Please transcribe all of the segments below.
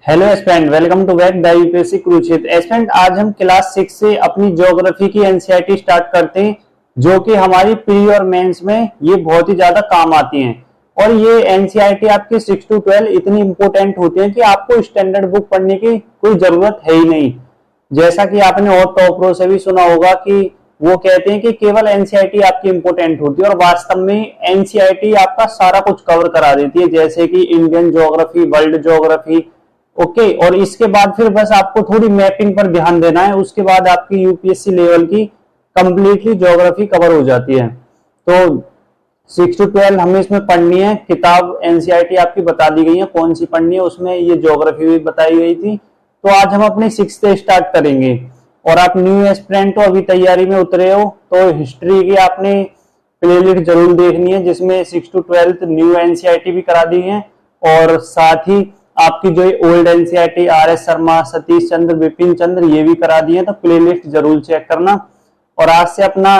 Hello student, welcome to back the UPSC Kurukshetra. Student, आज हम class 6 से अपनी ज्योग्राफी की एनसीईआरटी स्टार्ट करते हैं, जो कि हमारी प्री और मेंस में ये बहुत ही ज्यादा काम आती हैं। और ये एनसीईआरटी आपकी 6 to 12 इतनी इंपॉर्टेंट होती है कि आपको स्टैंडर्ड बुक पढ़ने की कोई जरूरत है ही नहीं। जैसा कि आपने और टॉपरों से भी सुना होगा कि वो कहते हैं कि केवल एनसीईआरटी आपकी इंपॉर्टेंट होती है, और वास्तव में एनसीईआरटी आपका सारा कुछ कवर करा देती है, जैसे कि Indian geography, world geography. Okay, और इसके बाद फिर बस आपको थोड़ी मैपिंग पर ध्यान देना है। उसके बाद आपकी यूपीएससी लेवल की कंप्लीटली ज्योग्राफी कवर हो जाती है। तो 6 to 12 हमें इसमें पढ़नी है। किताब एनसीईआरटी आपकी बता दी गई है कौन सी पढ़नी है, उसमें ये ज्योग्राफी भी बताई गई थी। तो आज हम अपनी 6th से स्टार्ट करेंगे। और आप न्यू एस्पिरेंट हो, अभी तैयारी में उतरे हो, तो हिस्ट्री की आपने प्लेलिस्ट जरूर देखनी है, जिसमें 6 to 12 न्यू एनसीईआरटी भी करा दी है। और साथ ही आपकी जो old NCERT R S. Sharma, Satish Chandra, Vipin Chandra, ये भी करा दिए। तो प्लेलिस्ट जरूर चेक करना। और आज से अपना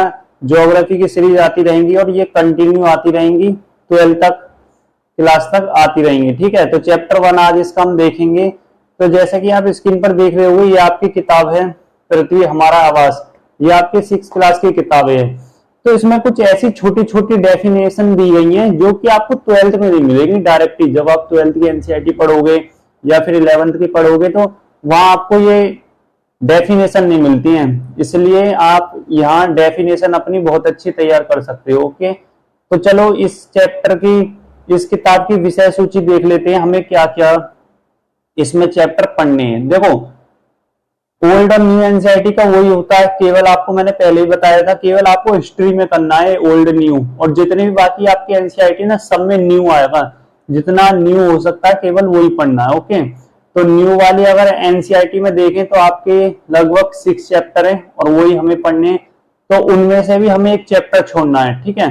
ज्योग्राफी की सीरीज आती रहेंगी, और ये कंटिन्यू आती रहेंगी 12 तक, क्लास तक आती रहेंगी। ठीक है, तो चैप्टर 1 आज इसका हम देखेंगे। तो जैसा कि आप स्क्रीन पर देख रहे होंगे, ये आपकी किताब है पृथ्वी हमारा आवास। ये आपके 6th क्लास की किताब है। तो इसमें कुछ ऐसी छोटी छोटी डेफिनेशन दी गई हैं जो कि आपको 12th में नहीं मिलेगी डायरेक्टली। जब आप 12th की एनसीईआरटी पढ़ोगे या फिर 11th की पढ़ोगे, तो वहां आपको ये डेफिनेशन नहीं मिलती हैं। इसलिए आप यहाँ डेफिनेशन अपनी बहुत अच्छी तैयार कर सकते हो। ओके, तो चलो इस चैप्टर की, इस किताब की विषय सूची देख लेते हैं, हमें क्या क्या इसमें चैप्टर पढ़ने हैं। देखो, ओल्ड और न्यू एनसीईआरटी का वही होता है, केवल आपको मैंने पहले ही बताया था, केवल आपको हिस्ट्री में करना है ओल्ड न्यू। और जितने भी बाकी आपकी एनसीईआरटी ना, सब में न्यू आएगा। जितना न्यू हो सकता है केवल वही पढ़ना है। ओके, तो न्यू वाली अगर एनसीईआरटी में देखें तो आपके लगभग 6 चैप्टर है, और वही हमें पढ़ने। तो उनमें से भी हमें एक चैप्टर छोड़ना है। ठीक है,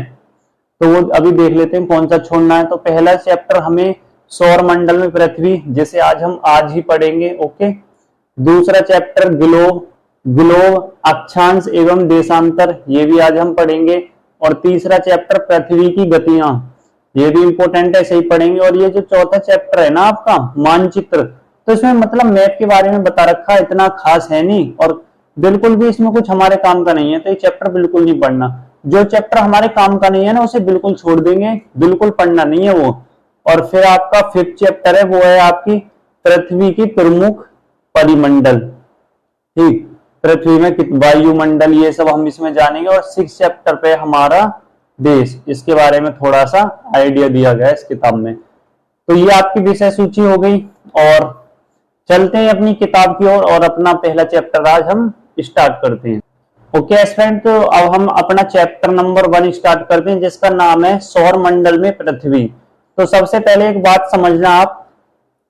तो वो अभी देख लेते हैं कौन सा छोड़ना है। तो पहला चैप्टर हमें सौर मंडल में पृथ्वी, जिसे हम आज ही पढ़ेंगे। ओके, दूसरा चैप्टर ग्लोब अक्षांश एवं देशांतर, ये भी आज हम पढ़ेंगे। और तीसरा चैप्टर पृथ्वी की गतियां, ये भी इंपॉर्टेंट है, सही पढ़ेंगे। और ये जो चौथा चैप्टर है ना आपका मानचित्र, तो इसमें मतलब मैप के बारे में बता रखा है, इतना खास है नहीं, और बिल्कुल भी इसमें कुछ हमारे काम का नहीं है। तो ये चैप्टर बिल्कुल नहीं पढ़ना। जो चैप्टर हमारे काम का नहीं है ना, उसे बिल्कुल छोड़ देंगे, बिल्कुल पढ़ना नहीं है वो। और फिर आपका 5th चैप्टर है, वो है आपकी पृथ्वी की प्रमुख परिमंडल। ठीक, पृथ्वी में वायुमंडल, ये सब हम इसमें जानेंगे। और 6th चैप्टर पे हमारा देश, इसके बारे में थोड़ा सा आइडिया दिया गया है इस किताब में। तो ये आपकी विषय सूची हो गई, और चलते हैं अपनी किताब की ओर, और अपना पहला चैप्टर आज हम स्टार्ट करते हैं। ओके स्टूडेंट, तो अब हम अपना चैप्टर नंबर 1 स्टार्ट करते हैं, जिसका नाम है सौर मंडल में पृथ्वी। तो सबसे पहले एक बात समझना, आप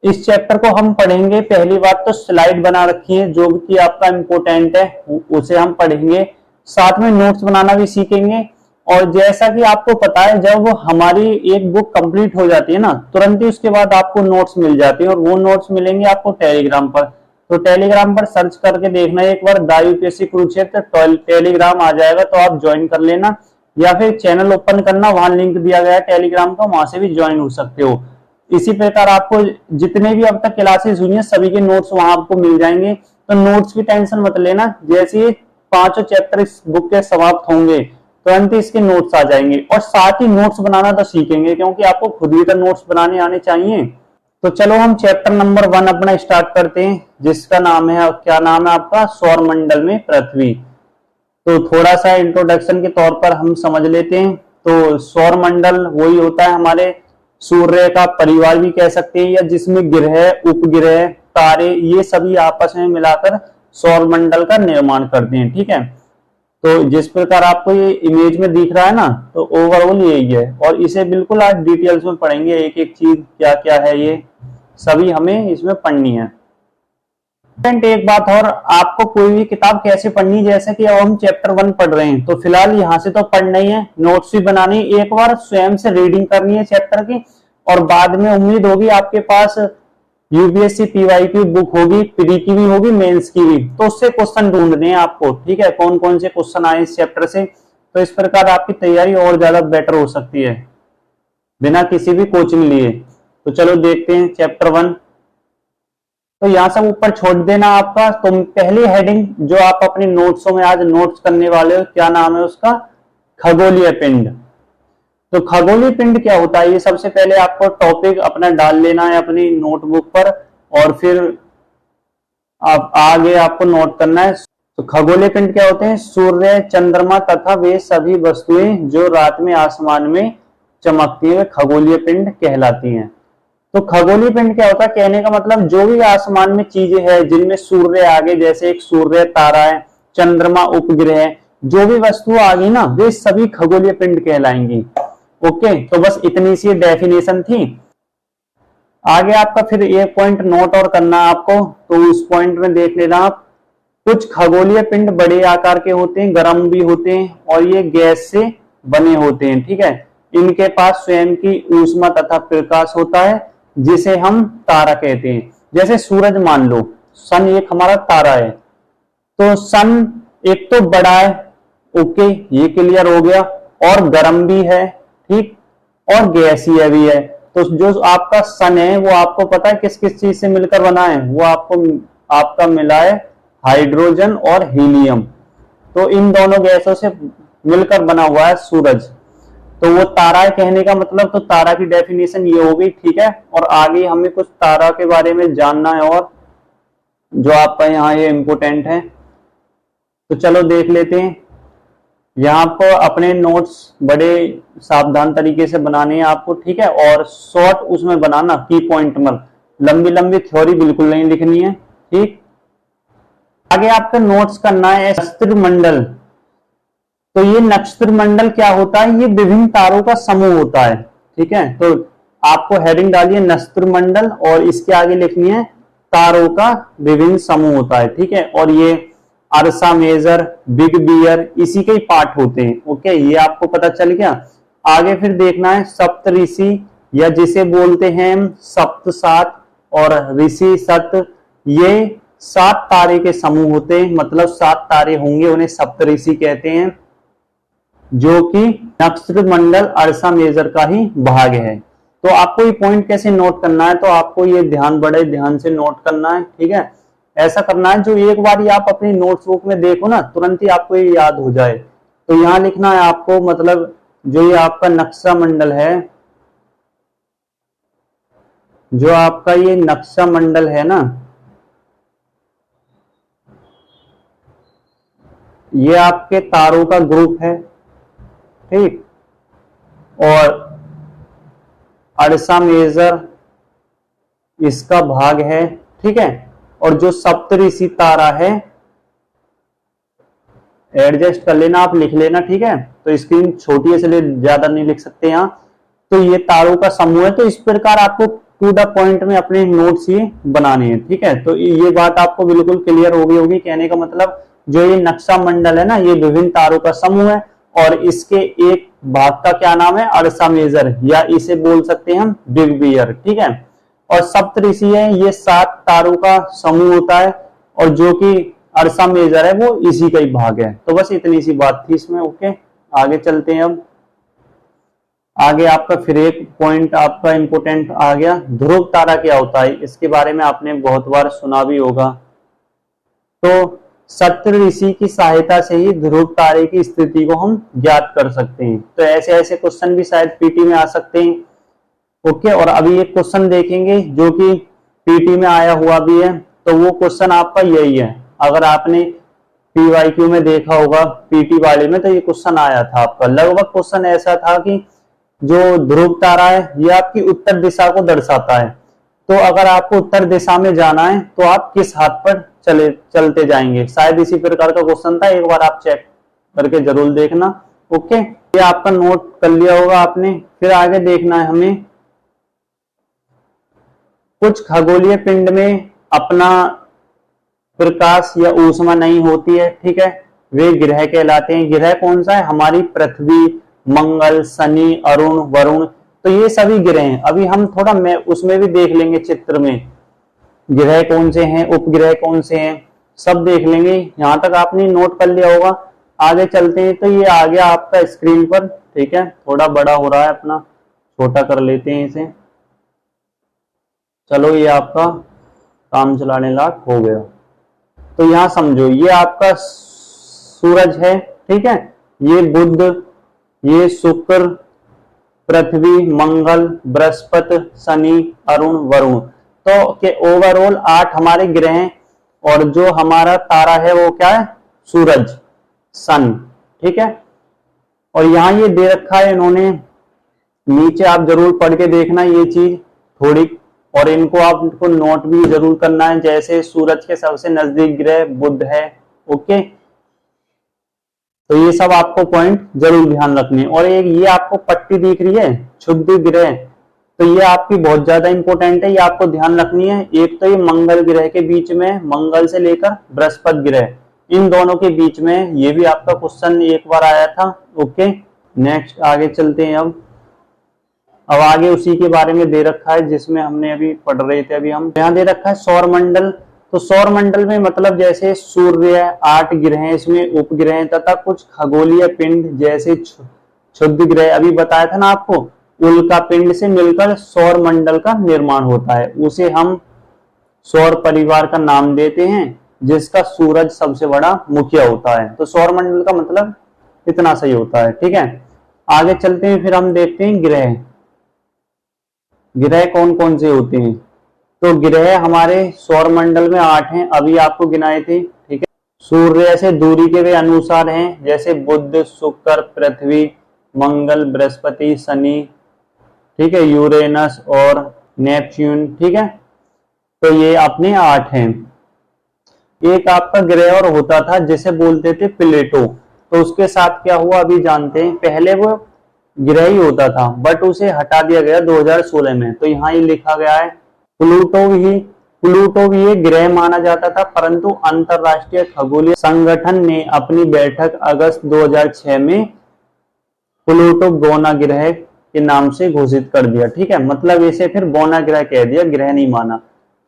इस चैप्टर को हम पढ़ेंगे। पहली बात तो स्लाइड बना रखी है, जो कि आपका इंपोर्टेंट है, उसे हम पढ़ेंगे। साथ में नोट्स बनाना भी सीखेंगे। और जैसा कि आपको पता है, जब हमारी एक बुक कंप्लीट हो जाती है ना, तुरंत ही उसके बाद आपको नोट्स मिल जाते हैं। और वो नोट्स मिलेंगे आपको टेलीग्राम पर। तो टेलीग्राम पर सर्च करके देखना एक बार, द यूपीएससी कुरुक्षेत्र टेलीग्राम आ जाएगा, तो आप ज्वाइन कर लेना। या फिर चैनल ओपन करना, वहां लिंक दिया गया है टेलीग्राम का, वहां से भी ज्वाइन हो सकते हो। इसी प्रकार आपको जितने भी अब तक क्लासेस हुई हैं, सभी के नोट्स वहां आपको मिल जाएंगे। तो नोट्स की टेंशन मत लेना, जैसे ही 5 चैप्टर इस बुक के समाप्त होंगे, तुरंत ही इसके नोट्स आ जाएंगे। और साथ ही नोट्स बनाना तो सीखेंगे, क्योंकि आपको खुद भी तो नोट्स बनाने आने चाहिए। तो चलो हम चैप्टर नंबर 1 अपना स्टार्ट करते हैं, जिसका नाम है, क्या नाम है आपका, सौर मंडल में पृथ्वी। तो थोड़ा सा इंट्रोडक्शन के तौर पर हम समझ लेते हैं। तो सौर मंडल वही होता है, हमारे सूर्य का परिवार भी कह सकते हैं, या जिसमें ग्रह, उपग्रह, तारे, ये सभी आपस में मिलाकर सौर मंडल का निर्माण करते हैं। ठीक है, तो जिस प्रकार आपको ये इमेज में दिख रहा है ना, तो ओवरऑल यही है। और इसे बिल्कुल आज डिटेल्स में पढ़ेंगे, एक एक चीज क्या क्या है, ये सभी हमें इसमें पढ़नी है। एक बात और, आपको कोई भी किताब कैसे पढ़नी, जैसे कि अब हम चैप्टर 1 पढ़ रहे हैं, तो फिलहाल यहाँ से तो पढ़ना ही है, नोट्स भी बनानी है, एक बार स्वयं से रीडिंग करनी है चैप्टर की। और बाद में उम्मीद होगी आपके पास यूपीएससी पीवाई की बुक होगी, प्री की भी होगी, मेंस की भी, तो उससे क्वेश्चन ढूंढने हैं आपको। ठीक है, कौन कौन से क्वेश्चन आए इस चैप्टर से, तो इस प्रकार आपकी तैयारी और ज्यादा बेटर हो सकती है बिना किसी भी कोचिंग लिए। तो चलो देखते हैं चैप्टर 1। तो यहाँ सब ऊपर छोड़ देना आपका। तो पहली हेडिंग जो आप अपने नोट्सों में आज नोट्स करने वाले हो, क्या नाम है उसका? खगोलीय पिंड। तो खगोलीय पिंड क्या होता है, ये सबसे पहले आपको टॉपिक अपना डाल लेना है अपनी नोटबुक पर, और फिर आप आगे आपको नोट करना है। तो खगोलीय पिंड क्या होते हैं? सूर्य, चंद्रमा तथा वे सभी वस्तुएं जो रात में आसमान में चमकती हैं, वे खगोलीय पिंड कहलाती हैं। तो खगोलीय पिंड क्या होता है? कहने का मतलब जो भी आसमान में चीजें हैं जिनमें सूर्य आगे, जैसे एक सूर्य, तारा है, चंद्रमा, उपग्रह है, जो भी वस्तु आ गई ना, वे सभी खगोलीय पिंड कहलाएंगी। ओके, तो बस इतनी सी डेफिनेशन थी। आगे आपका फिर एक पॉइंट नोट और करना है आपको, तो उस पॉइंट में देख लेना आप। कुछ खगोलीय पिंड बड़े आकार के होते हैं, गर्म भी होते हैं, और ये गैस से बने होते हैं। ठीक है, इनके पास स्वयं की ऊष्मा तथा प्रकाश होता है, जिसे हम तारा कहते हैं। जैसे सूरज मान लो, सन एक हमारा तारा है, तो सन एक तो बड़ा है, ओके, ये क्लियर हो गया, और गर्म भी है, ठीक, और गैसीय भी है। तो जो आपका सन है वो आपको पता है किस किस चीज से मिलकर बना है? वो आपका मिला है हाइड्रोजन और हीलियम। तो इन दोनों गैसों से मिलकर बना हुआ है सूरज। तो वो तारा है कहने का मतलब। तो तारा की डेफिनेशन ये हो गई, ठीक है। और आगे हमें कुछ तारा के बारे में जानना है, और जो आपका यहाँ ये इंपोर्टेंट है, तो चलो देख लेते हैं। यहाँ आपको अपने नोट्स बड़े सावधान तरीके से बनाने हैं आपको, ठीक है, और शॉर्ट उसमें बनाना, की पॉइंट में, लंबी लंबी थ्योरी बिल्कुल नहीं लिखनी है, ठीक। आगे आपका नोट्स करना है नक्षत्र मंडल। तो ये नक्षत्र मंडल क्या होता है? ये विभिन्न तारों का समूह होता है, ठीक है। तो आपको हेडिंग डालिए नक्षत्र मंडल, और इसके आगे लिखनी है तारों का विभिन्न समूह होता है, ठीक है। और ये अर्सा मेजर, बिग बियर, इसी के ही पार्ट होते हैं। ओके, ये आपको पता चल गया। आगे फिर देखना है सप्त ऋषि, या जिसे बोलते हैं सप्त सात और ऋषि सत, ये 7 तारे के समूह होते हैं, मतलब 7 तारे होंगे, उन्हें सप्त ऋषि कहते हैं, जो कि नक्षत्र मंडल अर्सा मेजर का ही भाग है। तो आपको ये पॉइंट कैसे नोट करना है? तो आपको ये बड़े ध्यान से नोट करना है, ठीक है। ऐसा करना है जो एक बार आप अपनी नोटबुक में देखो ना, तुरंत ही आपको ये याद हो जाए। तो यहाँ लिखना है आपको, मतलब जो ये आपका नक्शा मंडल है, जो आपका ये नक्शा मंडल है ना, ये आपके तारों का ग्रुप है, ठीक। और अर्सा मेजर इसका भाग है, ठीक है। और जो सप्तऋषि तारा है, एडजस्ट कर लेना, आप लिख लेना, ठीक है। तो स्क्रीन छोटी है इसलिए ज्यादा नहीं लिख सकते यहाँ। तो ये तारों का समूह है। तो इस प्रकार आपको टू द पॉइंट में अपने नोट्स ये बनाने हैं, ठीक है। तो ये बात आपको बिल्कुल क्लियर हो गई होगी। कहने का मतलब जो ये नक्शा मंडल है ना, ये विभिन्न तारों का समूह है, और इसके एक भाग का क्या नाम है? अर्सा मेजर, या इसे बोल सकते हैं हम बिग बियर, ठीक है। और सप्तऋषि है, ये 7 तारों का समूह होता है, और जो कि अर्सा मेजर है वो इसी का ही भाग है। तो बस इतनी सी बात थी इसमें। ओके, आगे चलते हैं। अब आगे आपका फिर एक पॉइंट आपका इंपोर्टेंट आ गया, ध्रुव तारा क्या होता है? इसके बारे में आपने बहुत बार सुना भी होगा। तो सप्तऋषि की सहायता से ही ध्रुव तारे की स्थिति को हम ज्ञात कर सकते हैं। तो ऐसे ऐसे क्वेश्चन भी शायद पीटी में आ सकते हैं। ओके, और अभी एक क्वेश्चन देखेंगे जो कि पीटी में आया हुआ भी है। तो वो क्वेश्चन आपका यही है, अगर आपने पीवाईक्यू में देखा होगा पीटी वाले में, तो ये क्वेश्चन आया था आपका। लगभग क्वेश्चन ऐसा था कि जो ध्रुव तारा है ये आपकी उत्तर दिशा को दर्शाता है। तो अगर आपको उत्तर दिशा में जाना है तो आप किस हाथ पर चलते जाएंगे? शायद इसी प्रकार का क्वेश्चन था, एक बार आप चेक करके जरूर देखना। ओके, ये आपका नोट कर लिया होगा आपने। फिर आगे देखना है हमें, कुछ खगोलीय पिंड में अपना प्रकाश या ऊष्मा नहीं होती है, ठीक है, वे ग्रह कहलाते हैं। ग्रह कौन सा है? हमारी पृथ्वी, मंगल, शनि, अरुण, वरुण, तो ये सभी ग्रह हैं। अभी हम थोड़ा उसमें भी देख लेंगे चित्र में, ग्रह कौन से हैं, उपग्रह कौन से हैं, सब देख लेंगे। यहां तक आपने नोट कर लिया होगा। आगे चलते हैं। तो ये आ गया आपका स्क्रीन पर, ठीक है। थोड़ा बड़ा हो रहा है, अपना छोटा कर लेते हैं इसे। चलो, ये आपका काम चलाने लायक हो गया। तो यहां समझो ये आपका सूरज है, ठीक है, ये बुध, ये शुक्र, पृथ्वी, मंगल, बृहस्पति, शनि, अरुण, वरुण। तो के ओवरऑल 8 हमारे ग्रह हैं और जो हमारा तारा है वो क्या है, सूरज, सन, ठीक है। और यहां ये दे रखा है इन्होंने, नीचे आप जरूर पढ़ के देखना ये चीज थोड़ी, और इनको आपको नोट भी जरूर करना है। जैसे सूरज के सबसे नजदीक ग्रह बुध है, ओके, तो ये सब आपको पॉइंट जरूर ध्यान रखने। और एक ये आपको पट्टी दिख रही है क्षुद्र ग्रह, तो ये आपकी बहुत ज्यादा इंपॉर्टेंट है, ये आपको ध्यान रखनी है। एक तो ये मंगल ग्रह के बीच में, मंगल से लेकर बृहस्पति ग्रह, इन दोनों के बीच में, ये भी आपका क्वेश्चन एक बार आया था, ओके। नेक्स्ट आगे चलते हैं। अब आगे उसी के बारे में दे रखा है जिसमें हमने अभी पढ़ रहे थे। अभी हम यहाँ दे रखा है सौर मंडल। तो सौर मंडल में मतलब जैसे सूर्य, 8 ग्रह, इसमें उपग्रह तथा कुछ खगोलीय पिंड जैसे क्षुद्र ग्रह, अभी बताया था ना आपको, उल्का पिंड से मिलकर सौर मंडल का निर्माण होता है। उसे हम सौर परिवार का नाम देते हैं, जिसका सूरज सबसे बड़ा मुखिया होता है। तो सौर मंडल का मतलब इतना सही होता है, ठीक है। आगे चलते हैं, फिर हम देखते हैं ग्रह। ग्रह कौन कौन से होते हैं। तो ग्रह हमारे सौर मंडल में 8 हैं, अभी आपको गिनाए थे, ठीक है। सूर्य से दूरी के वे अनुसार हैं, जैसे बुध, शुक्र, पृथ्वी, मंगल, बृहस्पति, शनि, ठीक है, यूरेनस और नेपच्यून, ठीक है। तो ये अपने 8 हैं। एक आपका ग्रह और होता था जिसे बोलते थे प्लेटो, तो उसके साथ क्या हुआ अभी जानते हैं। पहले वो ग्रह ही होता था बट उसे हटा दिया गया 2016 में। तो यहाँ ये लिखा गया है प्लूटो भी एक ग्रह माना जाता था, परंतु अंतरराष्ट्रीय खगोलीय संगठन ने अपनी बैठक अगस्त 2006 में प्लूटो गौना ग्रह के नाम से घोषित कर दिया, ठीक है। मतलब इसे फिर गौना ग्रह कह दिया, ग्रह नहीं माना,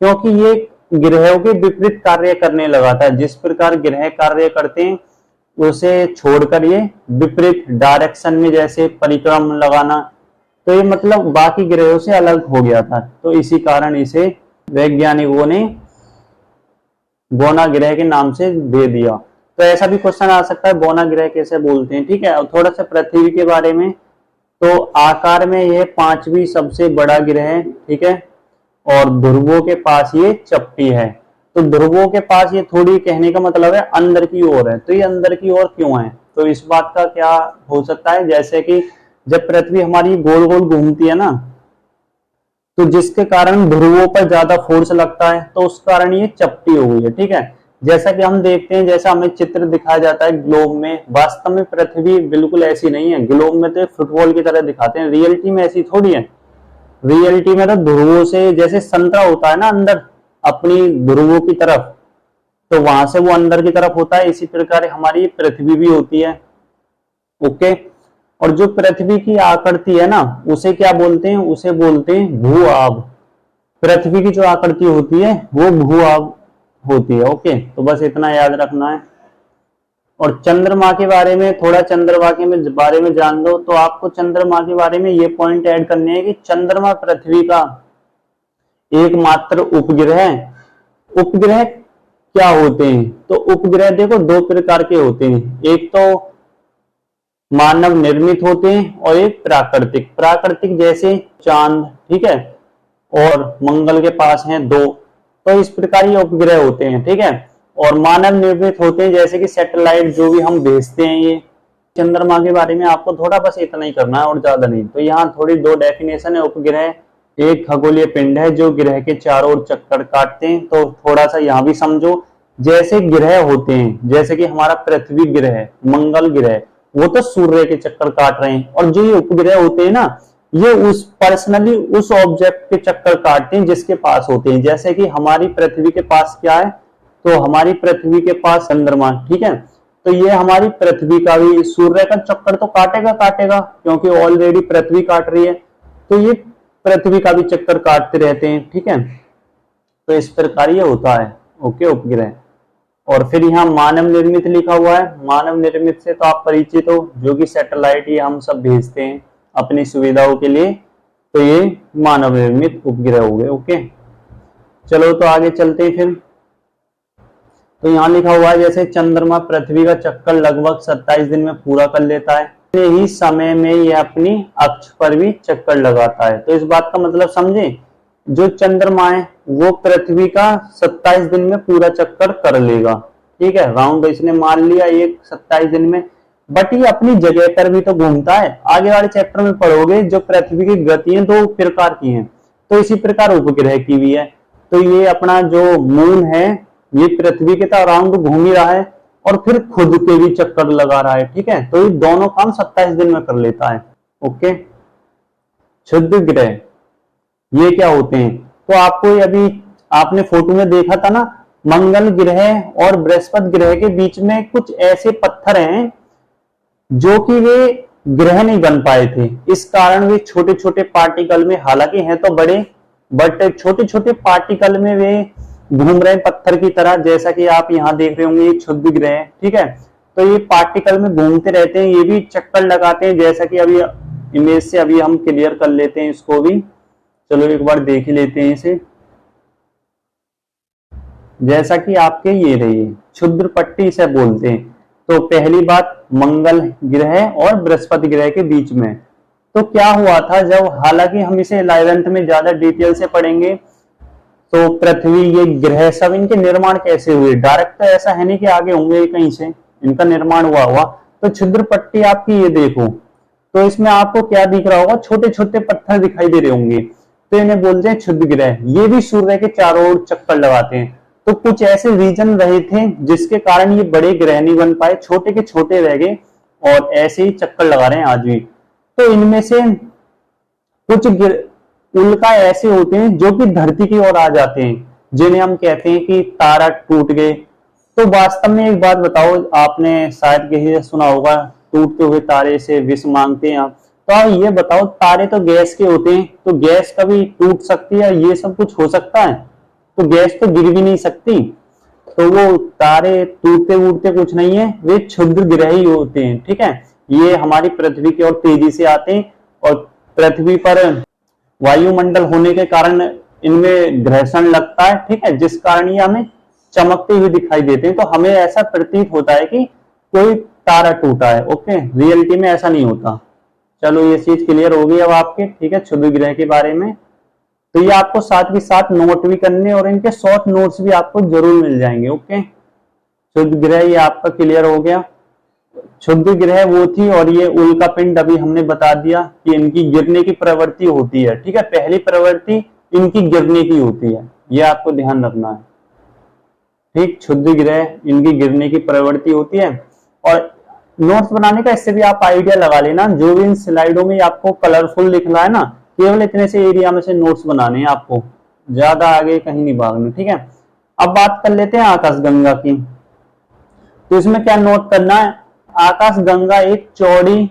क्योंकि ये ग्रहों के विपरीत कार्य करने लगा था। जिस प्रकार ग्रह कार्य करते हैं उसे छोड़कर ये विपरीत डायरेक्शन में जैसे परिक्रम लगाना, तो ये मतलब बाकी ग्रहों से अलग हो गया था। तो इसी कारण इसे वैज्ञानिकों ने गौना ग्रह के नाम से दे दिया। तो ऐसा भी क्वेश्चन आ सकता है गौना ग्रह कैसे बोलते हैं, ठीक है। और थोड़ा सा पृथ्वी के बारे में, तो आकार में यह 5वीं सबसे बड़ा ग्रह है, ठीक है, और ध्रुवों के पास ये चपटी है। तो ध्रुवों के पास ये थोड़ी, कहने का मतलब है अंदर की ओर है। तो ये अंदर की ओर क्यों है, तो इस बात का क्या हो सकता है, जैसे कि जब पृथ्वी हमारी गोल गोल घूमती है ना, तो जिसके कारण ध्रुवों पर ज्यादा फोर्स लगता है, तो उस कारण ये चपटी हो गई है, ठीक है। जैसा कि हम देखते हैं, जैसा हमें चित्र दिखाया जाता है ग्लोब में, वास्तव में पृथ्वी बिल्कुल ऐसी नहीं है। ग्लोब में तो फुटबॉल की तरह दिखाते हैं, रियलिटी में ऐसी थोड़ी है। रियलिटी में तो ध्रुवों से, जैसे संतरा होता है ना अंदर अपनी ध्रुवों की तरफ, तो वहां से वो अंदर की तरफ होता है, इसी प्रकार हमारी पृथ्वी भी होती है, ओके। और जो पृथ्वी की आकृति है ना, उसे क्या बोलते हैं, उसे बोलते हैं भू आभ। पृथ्वी की जो आकृति होती है वो भू आभ होती है, ओके। तो बस इतना याद रखना है। और चंद्रमा के बारे में थोड़ा, चंद्रमा के बारे में जान लो, तो आपको चंद्रमा के बारे में ये पॉइंट ऐड करने हैं कि चंद्रमा पृथ्वी का एकमात्र उपग्रह है। उपग्रह क्या होते हैं, तो उपग्रह देखो 2 प्रकार के होते हैं, एक तो मानव निर्मित होते हैं और एक प्राकृतिक। प्राकृतिक जैसे चांद, ठीक है, और मंगल के पास हैं 2, तो इस प्रकार ये उपग्रह होते हैं, ठीक है। और मानव निर्मित होते हैं जैसे कि सैटेलाइट जो भी हम भेजते हैं। ये चंद्रमा के बारे में आपको थोड़ा बस इतना ही करना है और ज्यादा नहीं। तो यहाँ थोड़ी 2 डेफिनेशन है उपग्रह। एक खगोलीय पिंड है जो ग्रह के चारों ओर चक्कर काटते हैं। तो थोड़ा सा यहाँ भी समझो, जैसे ग्रह होते हैं, जैसे कि हमारा पृथ्वी ग्रह, मंगल ग्रह, वो तो सूर्य के चक्कर काट रहे हैं, और जो ये उपग्रह होते हैं ना, ये उस पर्सनली उस ऑब्जेक्ट के चक्कर काटते हैं जिसके पास होते हैं। जैसे कि हमारी पृथ्वी के पास क्या है, तो हमारी पृथ्वी के पास चंद्रमा, ठीक है। तो ये हमारी पृथ्वी का भी सूर्य का चक्कर तो काटेगा क्योंकि ऑलरेडी पृथ्वी काट रही है, तो ये पृथ्वी का भी चक्कर काटते रहते हैं, ठीक है। तो इस प्रकार ये होता है, ओके, उपग्रह। और फिर यहाँ मानव निर्मित लिखा हुआ है। मानव निर्मित से तो आप परिचित हो, जो कि सैटेलाइट ये हम सब भेजते हैं अपनी सुविधाओं के लिए, तो ये मानव निर्मित उपग्रह हो गए, ओके। चलो तो आगे चलते हैं फिर। तो यहाँ लिखा हुआ है जैसे चंद्रमा पृथ्वी का चक्कर लगभग 27 दिन में पूरा कर लेता है, इतने ही समय में यह अपनी अक्ष पर भी चक्कर लगाता है। तो इस बात का मतलब समझे, जो चंद्रमा है वो पृथ्वी का 27 दिन में पूरा चक्कर कर लेगा। ठीक है, राउंड इसने मान लिया एक 27 दिन में, बट ये अपनी जगह पर भी तो घूमता है। आगे वाले चैप्टर में पढ़ोगे जो पृथ्वी की गतियां दो प्रकार की हैं, तो इसी प्रकार उपग्रह की भी है। तो ये अपना जो मून है ये पृथ्वी के तो अराउंड घूम ही रहा है और फिर खुद के भी चक्कर लगा रहा है। ठीक है, तो ये दोनों काम 27 दिन में कर लेता है। ओके, क्षुद्र ग्रह ये क्या होते हैं? तो आपको अभी आपने फोटो में देखा था ना, मंगल ग्रह और बृहस्पति ग्रह के बीच में कुछ ऐसे पत्थर हैं जो कि वे ग्रह नहीं बन पाए थे। इस कारण वे छोटे छोटे पार्टिकल में, हालांकि हैं तो बड़े, बट छोटे छोटे पार्टिकल में वे घूम रहे हैं पत्थर की तरह। जैसा कि आप यहाँ देख रहे होंगे ये क्षुद्र ग्रह है। ठीक है, तो ये पार्टिकल में घूमते रहते हैं, ये भी चक्कर लगाते हैं। जैसा कि अभी इमेज से अभी हम क्लियर कर लेते हैं इसको भी। चलो एक बार देख ही लेते हैं इसे। जैसा कि आपके ये रही क्षुद्र पट्टी इसे बोलते हैं। तो पहली बात मंगल ग्रह और बृहस्पति ग्रह के बीच में तो क्या हुआ था जब, हालांकि हम इसे 11th में ज्यादा डिटेल से पढ़ेंगे। तो पृथ्वी, ये ग्रह सब, इनके निर्माण कैसे हुए? डायरेक्ट तो ऐसा है नहीं कि आगे होंगे कहीं से इनका निर्माण हुआ। तो क्षुद्र पट्टी आपकी ये देखो, तो इसमें आपको क्या दिख रहा होगा? छोटे छोटे पत्थर दिखाई दे रहे होंगे, तो इन्हें बोलते हैं क्षुद्र ग्रह। ये भी सूर्य के चारों ओर चक्कर लगाते हैं। तो कुछ ऐसे रीजन रहे थे जिसके कारण ये बड़े ग्रह नहीं बन पाए, छोटे के छोटे रह गए और ऐसे ही चक्कर लगा रहे हैं आज भी। तो इनमें से कुछ उल्का ऐसे होते हैं जो कि धरती की ओर आ जाते हैं, जिन्हें हम कहते हैं कि तारा टूट गए। तो वास्तव में एक बात बताओ, आपने शायद कहीं से सुना होगा टूटते हुए तारे से विष मांगते हैं आप। तो आप ये बताओ, तारे तो गैस के होते हैं, तो गैस कभी टूट सकती है? ये सब कुछ हो सकता है? तो गैस तो गिर भी नहीं सकती। तो वो तारे टूटते वूटते कुछ नहीं है, वे क्षुद्र ग्रह ही होते हैं। ठीक है, ये हमारी पृथ्वी की ओर तेजी से आते हैं और पृथ्वी पर वायुमंडल होने के कारण इनमें घर्षण लगता है। ठीक है, जिस कारण ये हमें चमकते हुए दिखाई देते हैं। तो हमें ऐसा प्रतीत होता है कि कोई तारा टूटा है। ओके, रियलिटी में ऐसा नहीं होता। चलो ये चीज क्लियर हो गई अब आपके। ठीक है, क्षुद्र ग्रह के बारे में। तो ये आपको साथ के साथ नोट भी करने और इनके शॉर्ट नोट्स भी आपको जरूर मिल जाएंगे। ओके, क्षुद्र ग्रह ये आपका क्लियर हो गया। क्षुद्र ग्रह वो थी, और ये उल्का पिंड अभी हमने बता दिया कि इनकी गिरने की प्रवृत्ति होती है। ठीक है, पहली प्रवृत्ति इनकी गिरने की होती है, ये आपको ध्यान रखना है। ठीक, क्षुद्र ग्रह इनकी गिरने की प्रवृत्ति होती है। और नोट्स बनाने का इससे भी आप आइडिया लगा लेना, जो भी इन स्लाइडों में आपको कलरफुल लिख रहा है ना, केवल इतने से एरिया में से नोट्स बनाने हैं आपको, ज्यादा आगे कहीं नहीं भागना। ठीक है, अब बात कर लेते हैं आकाशगंगा की। तो इसमें क्या नोट करना है? आकाशगंगा एक चौड़ी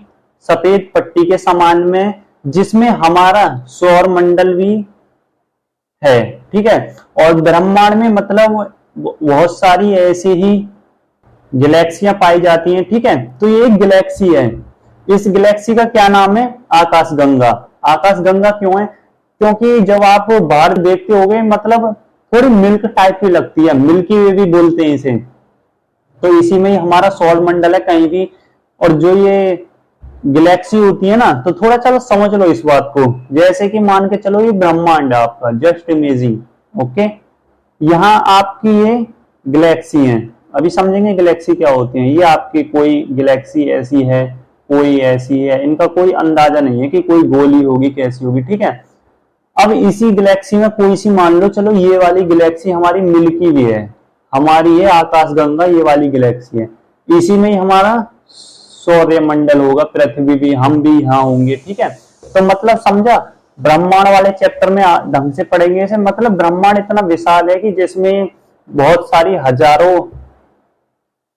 सफेद पट्टी के समान में, जिसमें हमारा सौर मंडल भी है। ठीक है, और ब्रह्मांड में मतलब बहुत सारी ऐसी ही गैलेक्सियां पाई जाती हैं। ठीक है, तो ये एक गैलेक्सी है। इस गैलेक्सी का क्या नाम है? आकाशगंगा। आकाशगंगा क्यों है? क्योंकि जब आप बाहर देखते होगे, मतलब थोड़ी मिल्क टाइप की लगती है, मिल्की वे भी बोलते हैं इसे। तो इसी में ही हमारा सौर मंडल है कहीं भी। और जो ये गैलेक्सी होती है ना, तो थोड़ा चलो समझ लो इस बात को। जैसे कि मान के चलो ये ब्रह्मांड है आपका, जस्ट इमेजिंग। ओके, यहाँ आपकी ये गैलेक्सी है। अभी समझेंगे गैलेक्सी क्या होती है। ये आपकी कोई गैलेक्सी ऐसी है, कोई ऐसी है, इनका कोई अंदाजा नहीं है कि कोई गोली होगी कैसी होगी। ठीक है, अब इसी गैलेक्सी में कोई सी मान लो, चलो ये वाली गैलेक्सी हमारी मिल्की वे है, हमारी है आकाशगंगा, ये वाली गैलेक्सी है। इसी में ही हमारा सौर्य मंडल होगा, पृथ्वी भी, हम भी यहाँ होंगे। ठीक है, तो मतलब समझा, ब्रह्मांड वाले चैप्टर में ढंग से पढ़ेंगे इसे। मतलब ब्रह्मांड इतना विशाल है कि जिसमें बहुत सारी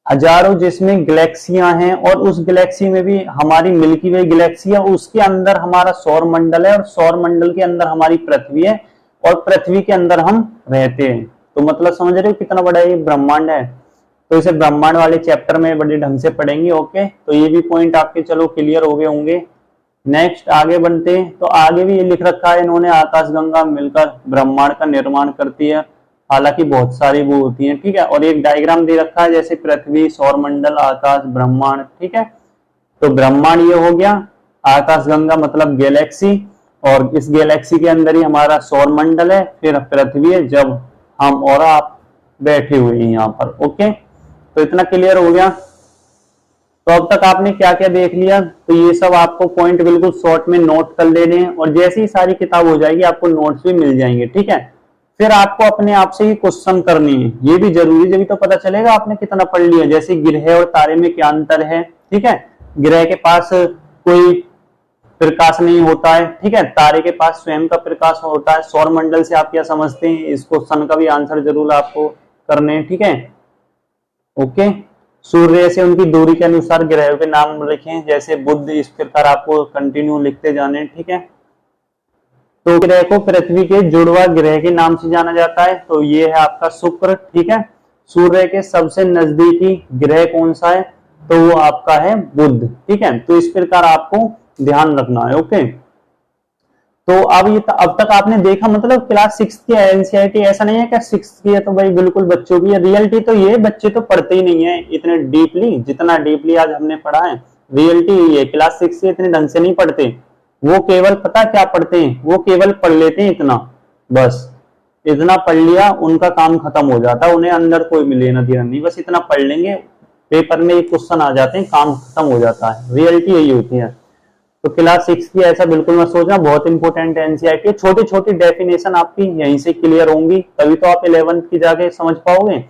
हजारों जिसमें गैलेक्सियां हैं, और उस गैलेक्सी में भी हमारी मिल्की वे गैलेक्सी है, उसके अंदर हमारा सौर मंडल है, और सौर मंडल के अंदर हमारी पृथ्वी है, और पृथ्वी के अंदर हम रहते हैं। तो मतलब समझ रहे हो कितना बड़ा ये ब्रह्मांड है। तो इसे ब्रह्मांड वाले चैप्टर में बड़े ढंग से पढ़ेंगे। ओके, तो ये भी पॉइंट आपके चलो क्लियर हो गए होंगे। नेक्स्ट आगे बढ़ते हैं, तो आगे भी ये लिख रखा है इन्होंने, आकाशगंगा मिलकर ब्रह्मांड का निर्माण करती है। हालांकि बहुत सारी वो होती हैं, ठीक है। और एक डायग्राम दे रखा है जैसे पृथ्वी, सौरमंडल, आकाश, ब्रह्मांड, ठीक है। तो ब्रह्मांड ये हो गया, आकाशगंगा मतलब गैलेक्सी, और इस गैलेक्सी के अंदर ही हमारा सौरमंडल है, फिर पृथ्वी है जब हम और आप बैठे हुए हैं यहाँ पर। ओके, तो इतना क्लियर हो गया। तो अब तक आपने क्या क्या देख लिया, तो ये सब आपको पॉइंट बिल्कुल शॉर्ट में नोट कर लेने हैं, और जैसे ही सारी किताब हो जाएगी आपको नोट्स भी मिल जाएंगे, ठीक है। फिर आपको अपने आप से ही क्वेश्चन करनी है, ये भी जरूरी, जब तो पता चलेगा आपने कितना पढ़ लिया। जैसे ग्रह और तारे में क्या अंतर है, ठीक है। ग्रह के पास कोई प्रकाश नहीं होता है, ठीक है, तारे के पास स्वयं का प्रकाश होता है। सौरमंडल से आप क्या समझते हैं, इस क्वेश्चन का भी आंसर जरूर आपको करने हैं, ठीक है। ओके, सूर्य से उनकी दूरी के अनुसार ग्रहों के नाम लिखें, जैसे बुध, इस प्रकार आपको कंटिन्यू लिखते जाने, ठीक है। तो ग्रह को पृथ्वी के जुड़वा ग्रह के नाम से जाना जाता है, तो ये है आपका शुक्र, ठीक है। सूर्य के सबसे नजदीकी ग्रह कौन सा है, तो वो आपका है बुध, ठीक है। तो इस प्रकार आपको ध्यान रखना है। ओके, तो अब तक आपने देखा, मतलब क्लास 6 की एनसीईआरटी ऐसा नहीं है कि 6 की है तो भाई बिल्कुल बच्चों की है। रियलिटी तो ये बच्चे तो पढ़ते ही नहीं है इतने डीपली, जितना डीपली आज हमने पढ़ा है। रियलिटी यही है, क्लास 6 से इतने ढंग से नहीं पढ़ते वो, केवल पता क्या पढ़ते हैं, वो केवल पढ़ लेते हैं इतना, बस इतना पढ़ लिया उनका काम खत्म हो जाता है, उन्हें अंदर कोई लेना देना नहीं, बस इतना पढ़ लेंगे, पेपर में एक क्वेश्चन आ जाते हैं, काम खत्म हो जाता है। रियलिटी यही होती है। तो क्लास 6 की ऐसा बिल्कुल मत सोचना, बहुत इंपॉर्टेंट एनसीईआरटी, छोटी छोटी डेफिनेशन आपकी यहीं से क्लियर होंगी, तभी तो आप 11th की जाके समझ पाओगे।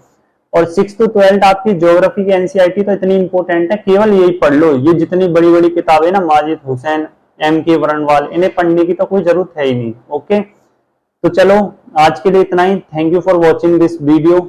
और 6 to 12 आपकी ज्योग्राफी की एनसीईआरटी तो इतनी इंपॉर्टेंट है, केवल यही पढ़ लो। ये जितनी बड़ी बड़ी किताबें ना, माजिद हुसैन, MK बरनवाल, इन्हें पढ़ने की तो कोई जरूरत है ही नहीं। ओके, तो चलो आज के लिए इतना ही। Thank you for watching this video.